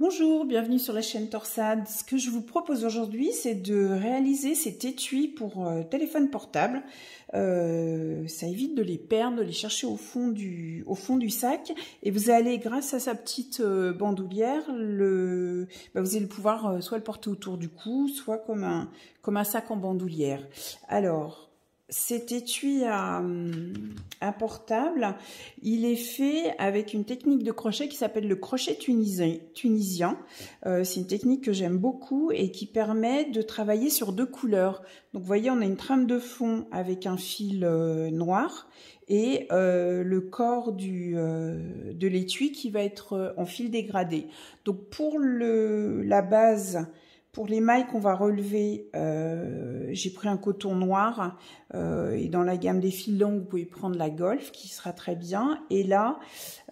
Bonjour, bienvenue sur la chaîne Torsade. Ce que je vous propose aujourd'hui, c'est de réaliser cet étui pour téléphone portable. Ça évite de les perdre, de les chercher au fond du sac. Et vous allez, grâce à sa petite bandoulière, vous allez pouvoir soit le porter autour du cou, soit comme un sac en bandoulière. Alors, cet étui à portable, il est fait avec une technique de crochet qui s'appelle le crochet tunisien. C'est une technique que j'aime beaucoup et qui permet de travailler sur deux couleurs. Donc vous voyez, on a une trame de fond avec un fil noir et le corps de l'étui qui va être en fil dégradé. Donc pour la base, pour les mailles qu'on va relever, j'ai pris un coton noir et dans la gamme des fils longs, vous pouvez prendre la Golf qui sera très bien. Et là,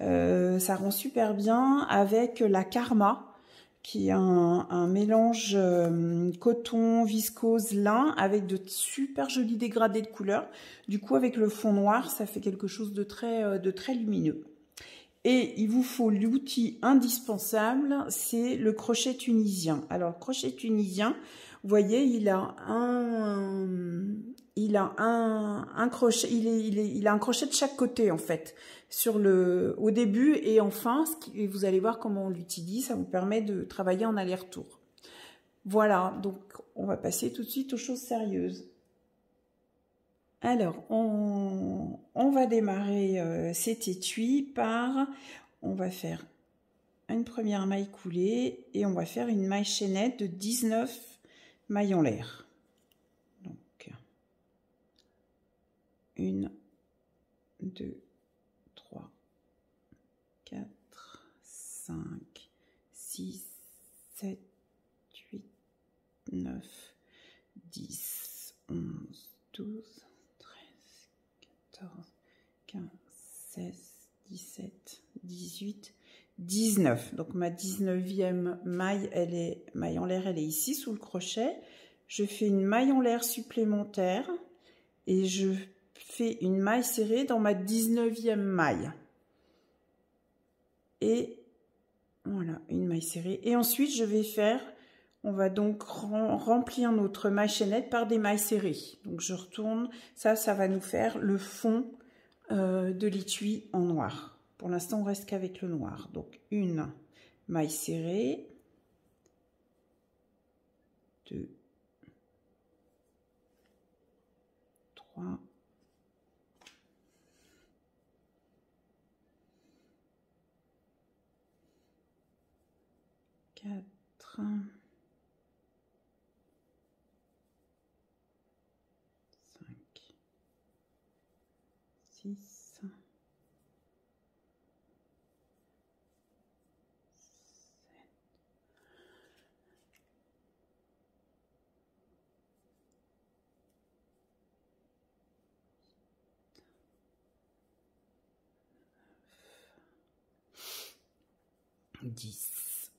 ça rend super bien avec la Karma qui est un mélange coton, viscose, lin avec de super jolis dégradés de couleurs. Du coup, avec le fond noir, ça fait quelque chose de très lumineux. Et il vous faut l'outil indispensable, c'est le crochet tunisien. Alors, le crochet tunisien, vous voyez, il a un crochet, il a un crochet de chaque côté en fait, au début et enfin, et vous allez voir comment on l'utilise, ça vous permet de travailler en aller-retour. Voilà, donc on va passer tout de suite aux choses sérieuses. Alors, on va démarrer cet étui par, on va faire une première maille coulée et on va faire une maille chaînette de 19 mailles en l'air. Donc, 1, 2, 3, 4, 5, 6, 7, 8, 9, 10, 11, 12, 14, 15, 16, 17, 18, 19. Donc ma 19e maille, maille en l'air, elle est ici sous le crochet. Je fais une maille en l'air supplémentaire et je fais une maille serrée dans ma 19e maille. Et voilà, une maille serrée. Et ensuite, je vais faire, on va donc remplir notre maille chaînette par des mailles serrées. Donc je retourne, ça va nous faire le fond de l'étui en noir. Pour l'instant, on reste qu'avec le noir. Donc une maille serrée, 2, 3, 4, 6, 7, 10,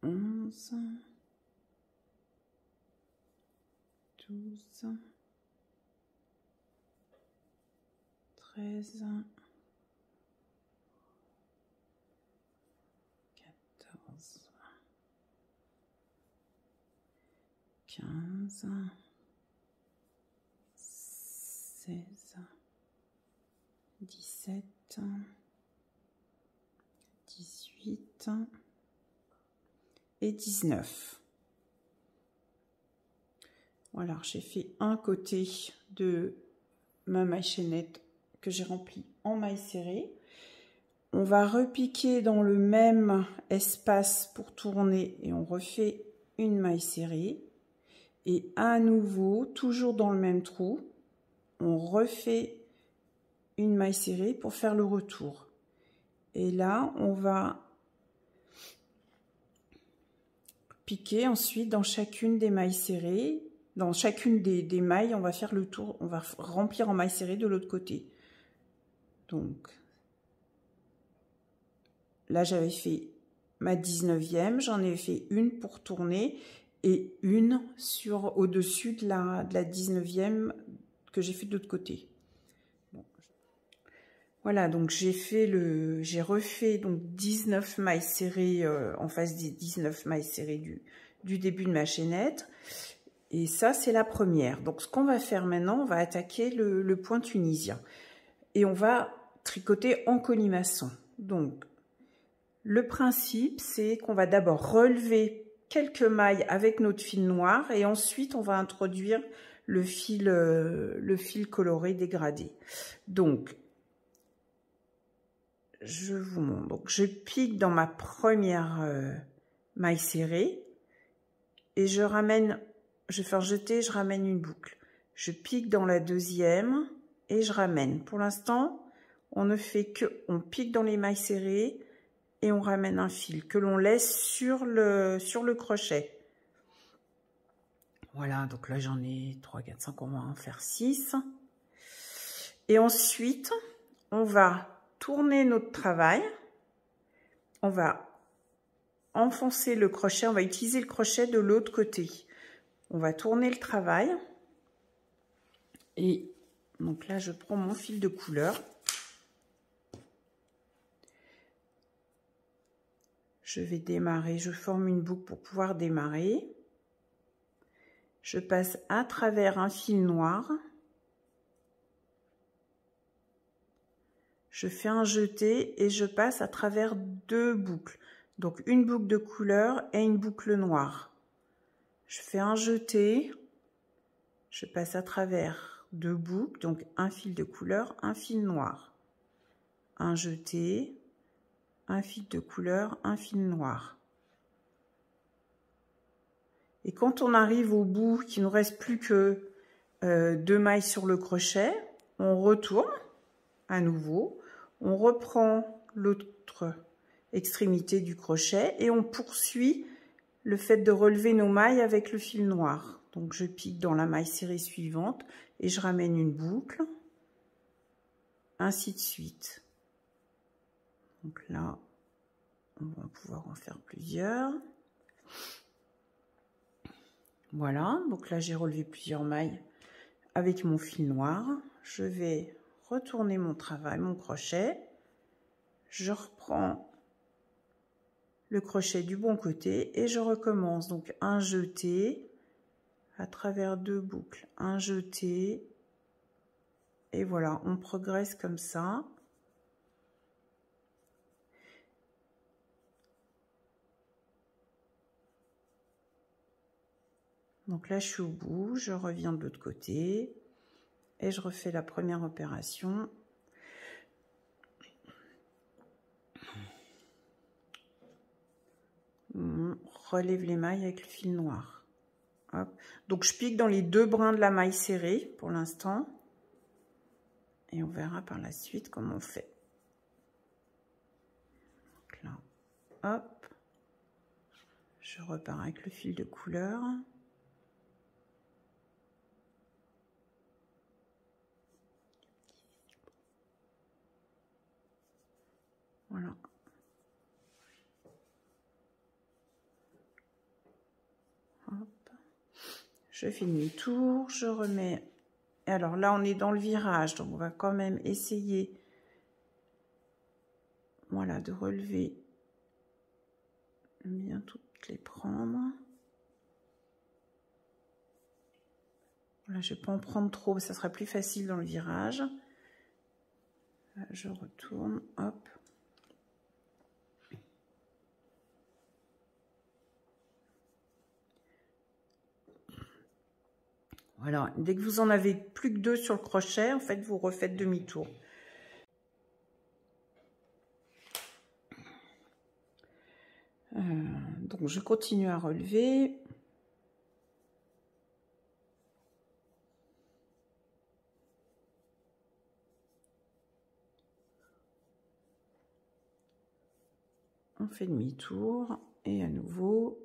11, 12, 13, 14, 15, 16, 17, 18 et 19. Voilà, j'ai fait un côté de ma maille chaînette que j'ai rempli en maille serrée. On va repiquer dans le même espace pour tourner et on refait une maille serrée. Et à nouveau, toujours dans le même trou, on refait une maille serrée pour faire le retour. Et là, on va piquer ensuite dans chacune des mailles serrées. Dans chacune des mailles, on va faire le tour, on va remplir en maille serrée de l'autre côté. Donc, là, j'avais fait ma 19e, j'en ai fait une pour tourner et une au-dessus de la 19e que j'ai fait de l'autre côté. Bon. Voilà, donc j'ai refait donc 19 mailles serrées en face des 19 mailles serrées du début de ma chaînette. Et ça, c'est la première. Donc, ce qu'on va faire maintenant, on va attaquer le point tunisien. Et on va tricoter en colimaçon. Donc, le principe, c'est qu'on va d'abord relever quelques mailles avec notre fil noir et ensuite, on va introduire le fil coloré dégradé. Donc, je vous montre. Donc, je pique dans ma première maille serrée et je ramène, je vais faire jeter, je ramène une boucle. Je pique dans la deuxième et je ramène. Pour l'instant, on ne fait que, on pique dans les mailles serrées et on ramène un fil que l'on laisse sur le crochet. Voilà, donc là j'en ai 3, 4, 5, on va en faire 6. Et ensuite, on va tourner notre travail. On va enfoncer le crochet, on va utiliser le crochet de l'autre côté. On va tourner le travail. Et donc là, je prends mon fil de couleur. Je vais démarrer, je forme une boucle pour pouvoir démarrer. Je passe à travers un fil noir. Je fais un jeté et je passe à travers 2 boucles. Donc une boucle de couleur et une boucle noire. Je fais un jeté, je passe à travers 2 boucles, donc un fil de couleur, un fil noir. Un jeté, un fil de couleur, un fil noir. Et quand on arrive au bout, qu'il ne nous reste plus que 2 mailles sur le crochet, on retourne à nouveau, on reprend l'autre extrémité du crochet et on poursuit le fait de relever nos mailles avec le fil noir. Donc je pique dans la maille serrée suivante et je ramène une boucle, ainsi de suite. Donc là, on va pouvoir en faire plusieurs. Voilà, donc là j'ai relevé plusieurs mailles avec mon fil noir. Je vais retourner mon travail, mon crochet. Je reprends le crochet du bon côté et je recommence. Donc un jeté à travers 2 boucles, un jeté. Et voilà, on progresse comme ça. Donc là, je suis au bout, je reviens de l'autre côté et je refais la première opération. On relève les mailles avec le fil noir. Hop. Donc je pique dans les 2 brins de la maille serrée pour l'instant. Et on verra par la suite comment on fait. Donc là, hop. Je repars avec le fil de couleur. Voilà. Hop. Je fais demi-tour, je remets. Alors là, on est dans le virage, donc on va quand même essayer, voilà, de relever, bien toutes les prendre. Voilà, je ne vais pas en prendre trop, ça sera plus facile dans le virage. Là, je retourne, hop. Voilà, dès que vous en avez plus que 2 sur le crochet, en fait, vous refaites demi-tour. Donc, je continue à relever. On fait demi-tour et à nouveau,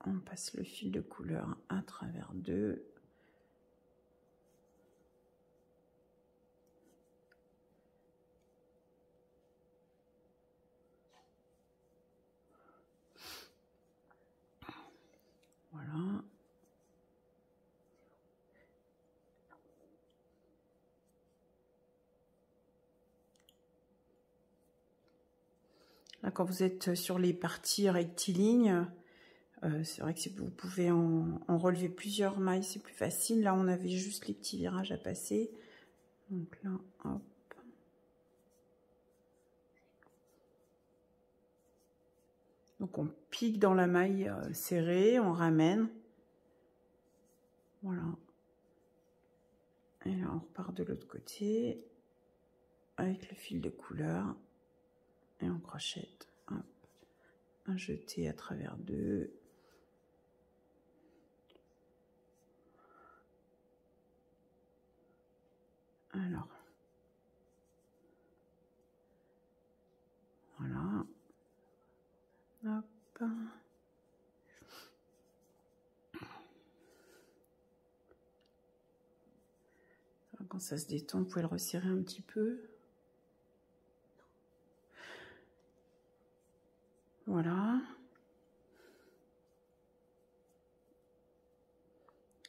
on passe le fil de couleur à travers 2. Voilà. Là, quand vous êtes sur les parties rectilignes, c'est vrai que si vous pouvez en relever plusieurs mailles, c'est plus facile. Là, on avait juste les petits virages à passer. Donc là, hop. Donc on pique dans la maille serrée, on ramène. Voilà. Et là, on repart de l'autre côté avec le fil de couleur et on crochette. Hop. Un jeté à travers deux. Alors, voilà. Hop. Quand ça se détend, vous pouvez le resserrer un petit peu. Voilà.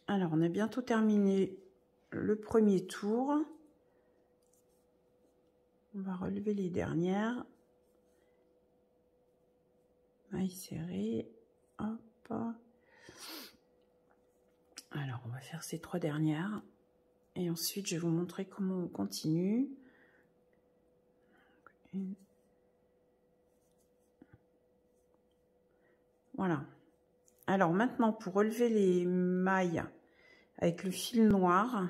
Alors, on a bientôt terminé le premier tour. On va relever les dernières. Maille serrée. Hop. Alors, on va faire ces 3 dernières. Et ensuite, je vais vous montrer comment on continue. Voilà. Alors maintenant, pour relever les mailles avec le fil noir,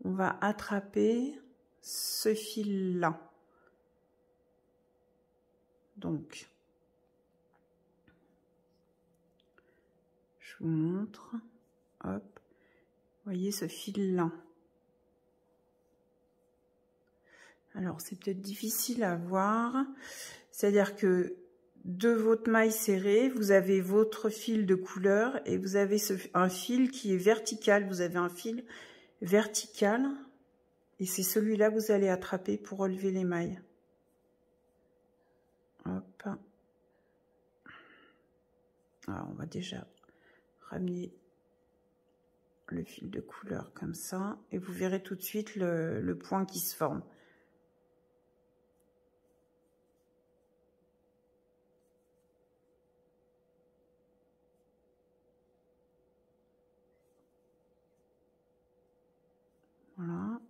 on va attraper ce fil-là. Donc, je vous montre. Hop. Vous voyez ce fil-là. Alors, c'est peut-être difficile à voir. C'est-à-dire que de votre maille serrée, vous avez votre fil de couleur et vous avez un fil qui est vertical. Vous avez un fil vertical et c'est celui-là que vous allez attraper pour relever les mailles. Hop. Alors, on va déjà ramener le fil de couleur comme ça et vous verrez tout de suite le point qui se forme. Voilà.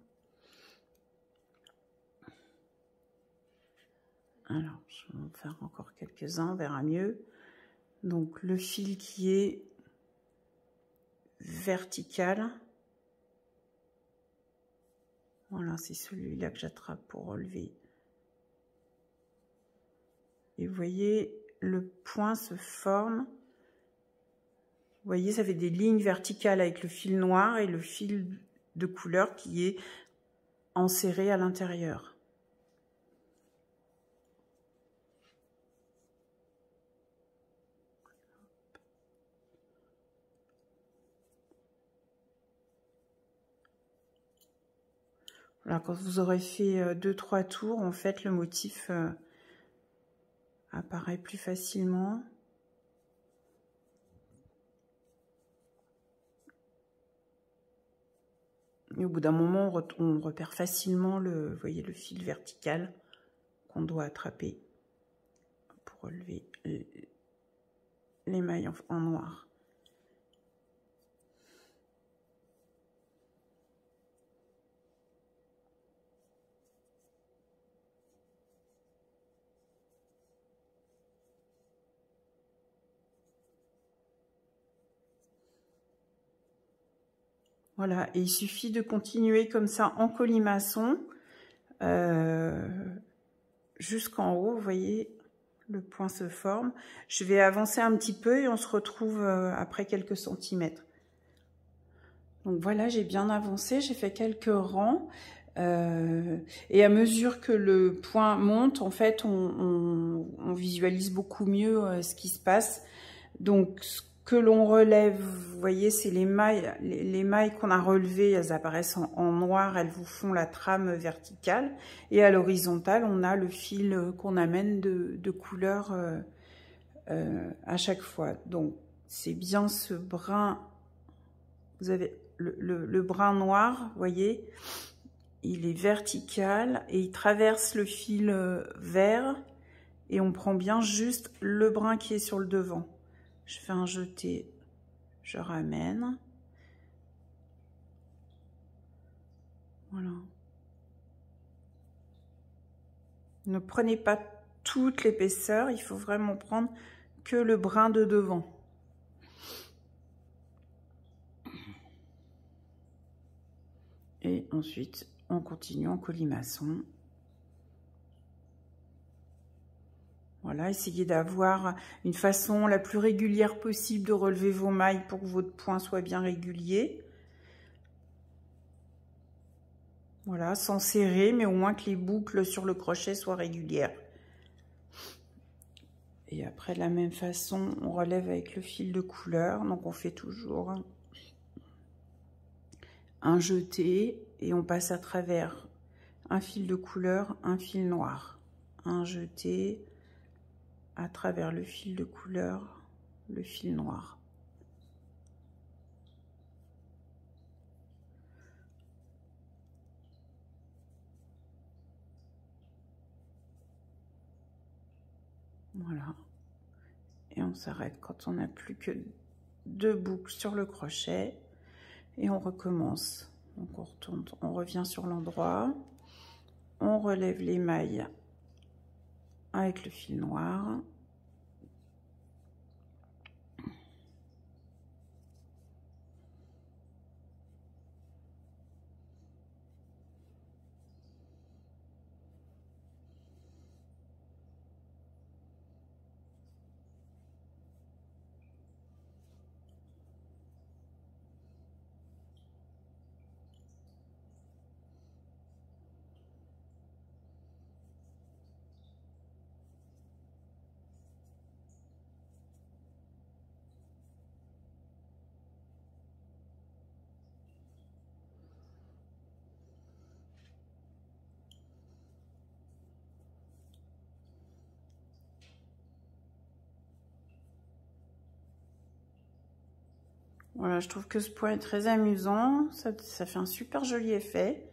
Alors, je vais en faire encore quelques-uns, on verra mieux. Donc, le fil qui est vertical. Voilà, c'est celui-là que j'attrape pour relever. Et vous voyez, le point se forme. Vous voyez, ça fait des lignes verticales avec le fil noir et le fil de couleur qui est enserré à l'intérieur. Voilà, quand vous aurez fait 2-3 tours, en fait, le motif apparaît plus facilement. Et au bout d'un moment, on repère facilement vous voyez, le fil vertical qu'on doit attraper pour relever les mailles en noir. Voilà, et il suffit de continuer comme ça en colimaçon jusqu'en haut, vous voyez, le point se forme. Je vais avancer un petit peu et on se retrouve après quelques centimètres. Donc voilà, j'ai bien avancé, j'ai fait quelques rangs. Et à mesure que le point monte, en fait, on visualise beaucoup mieux ce qui se passe. Donc, ce que l'on relève, vous voyez, c'est les mailles. Les mailles qu'on a relevées, elles apparaissent en noir, elles vous font la trame verticale. Et à l'horizontale, on a le fil qu'on amène de couleur à chaque fois. Donc, c'est bien ce brun. Vous avez le brun noir, vous voyez, il est vertical et il traverse le fil vert et on prend bien juste le brin qui est sur le devant. Je fais un jeté, je ramène. Voilà. Ne prenez pas toute l'épaisseur, il faut vraiment prendre que le brin de devant. Et ensuite, on continue en colimaçon. Voilà, essayez d'avoir une façon la plus régulière possible de relever vos mailles pour que votre point soit bien régulier. Voilà, sans serrer, mais au moins que les boucles sur le crochet soient régulières. Et après, de la même façon, on relève avec le fil de couleur. Donc, on fait toujours un jeté et on passe à travers un fil de couleur, un fil noir. Un jeté à travers le fil de couleur, le fil noir. Voilà. Et on s'arrête quand on n'a plus que 2 boucles sur le crochet. Et on recommence. Donc on retourne, on revient sur l'endroit. On relève les mailles avec le fil noir. Voilà, je trouve que ce point est très amusant, ça fait un super joli effet.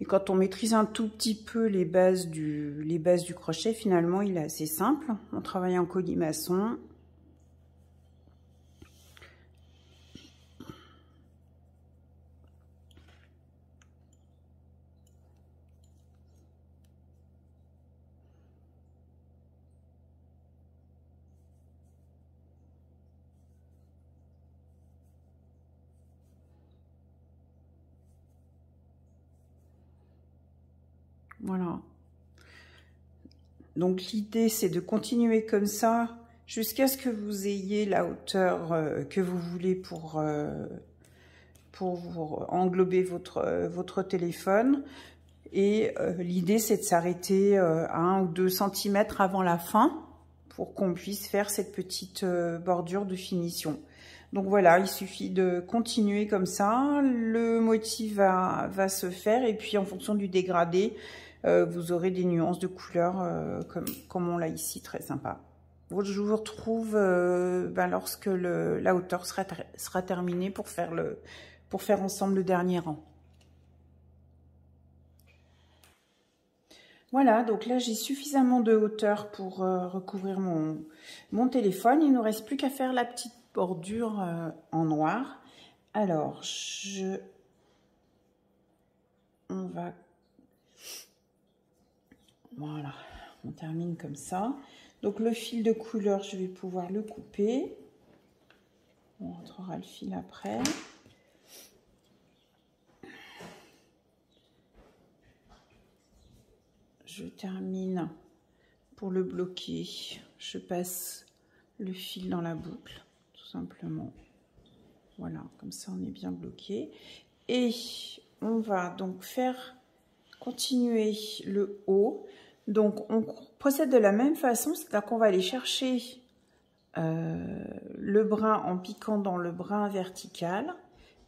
Et quand on maîtrise un tout petit peu les bases du crochet, finalement, il est assez simple. On travaille en colimaçon. Voilà. Donc l'idée, c'est de continuer comme ça jusqu'à ce que vous ayez la hauteur que vous voulez pour vous englober votre téléphone. Et l'idée, c'est de s'arrêter à 1 ou 2 cm avant la fin pour qu'on puisse faire cette petite bordure de finition. Donc voilà, il suffit de continuer comme ça, le motif va se faire et puis en fonction du dégradé, vous aurez des nuances de couleurs comme on l'a ici, très sympa. Je vous retrouve lorsque la hauteur sera terminée pour faire ensemble le dernier rang. Voilà, donc là j'ai suffisamment de hauteur pour recouvrir mon téléphone. Il ne nous reste plus qu'à faire la petite bordure en noir. Alors, on va... Voilà, on termine comme ça. Donc le fil de couleur, je vais pouvoir le couper. On rentrera le fil après. Je termine pour le bloquer. Je passe le fil dans la boucle, tout simplement. Voilà, comme ça on est bien bloqué. Et on va donc continuer le haut. Donc on procède de la même façon, c'est-à-dire qu'on va aller chercher le brin en piquant dans le brin vertical.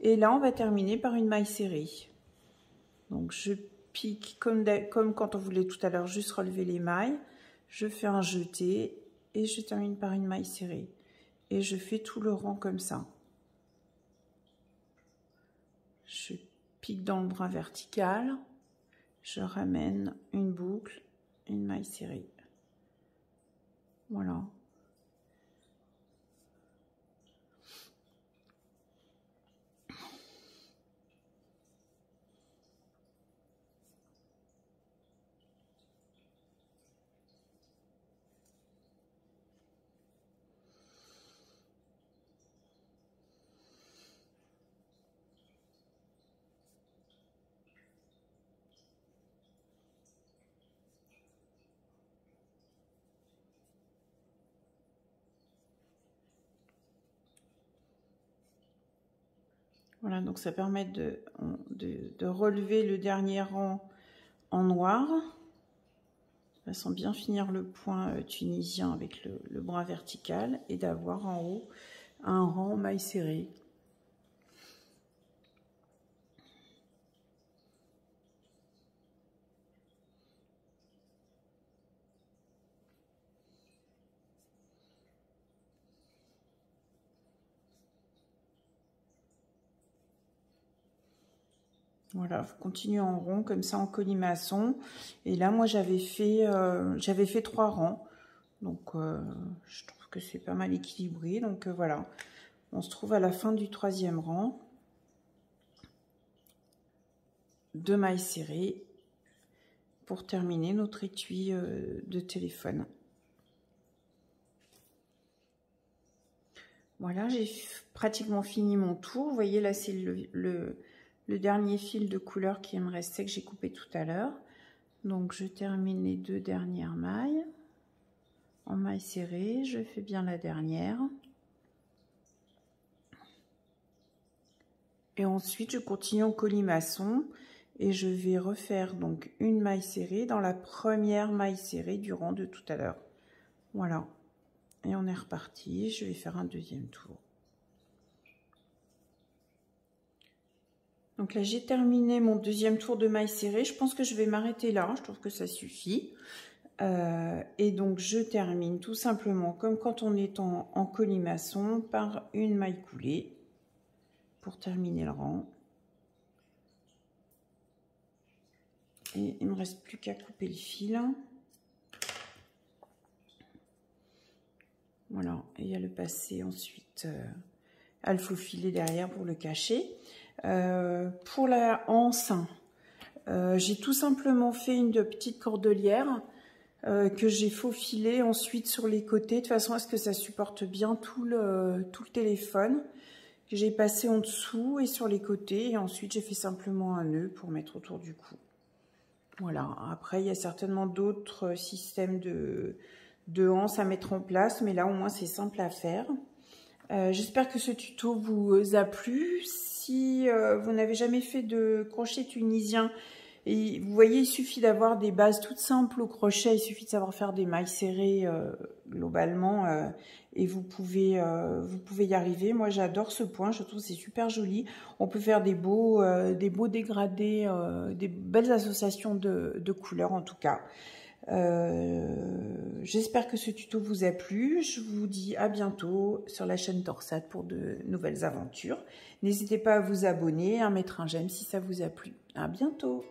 Et là on va terminer par une maille serrée. Donc je pique comme quand on voulait tout à l'heure juste relever les mailles. Je fais un jeté et je termine par une maille serrée. Et je fais tout le rang comme ça. Je pique dans le bras vertical, je ramène une boucle, une maille serrée. Voilà. Voilà, donc ça permet de relever le dernier rang en noir, de façon bien finir le point tunisien avec le bras vertical et d'avoir en haut un rang maille serrée. Voilà, vous continuez en rond comme ça en colimaçon. Et là, moi, j'avais fait 3 rangs. Donc, je trouve que c'est pas mal équilibré. Donc, voilà. On se trouve à la fin du 3e rang. 2 mailles serrées pour terminer notre étui de téléphone. Voilà, j'ai pratiquement fini mon tour. Vous voyez, là, c'est le dernier fil de couleur qui me restait que j'ai coupé tout à l'heure. Donc je termine les 2 dernières mailles en maille serrée, je fais bien la dernière. Et ensuite je continue en colimaçon et je vais refaire donc une maille serrée dans la première maille serrée du rang de tout à l'heure. Voilà. Et on est reparti, je vais faire un 2e tour. Donc là, j'ai terminé mon 2e tour de maille serrée. Je pense que je vais m'arrêter là. Je trouve que ça suffit. Et donc, je termine tout simplement comme quand on est en colimaçon par une maille coulée pour terminer le rang. Et il ne me reste plus qu'à couper le fil. Voilà. Et à le passer ensuite à le faufiler derrière pour le cacher. Pour la anse, j'ai tout simplement fait une petite cordelière que j'ai faufilée ensuite sur les côtés de façon à ce que ça supporte bien tout le téléphone, que j'ai passé en dessous et sur les côtés, et ensuite j'ai fait simplement un nœud pour mettre autour du cou. Voilà, après il y a certainement d'autres systèmes de anse à mettre en place, mais là au moins c'est simple à faire. J'espère que ce tuto vous a plu. Si vous n'avez jamais fait de crochet tunisien, et vous voyez, il suffit d'avoir des bases toutes simples au crochet, il suffit de savoir faire des mailles serrées globalement, et vous pouvez y arriver. Moi j'adore ce point, je trouve c'est super joli. On peut faire des beaux dégradés, des belles associations de couleurs en tout cas. J'espère que ce tuto vous a plu. Je vous dis à bientôt sur la chaîne Torsade pour de nouvelles aventures. N'hésitez pas à vous abonner, à mettre un j'aime si ça vous a plu. À bientôt.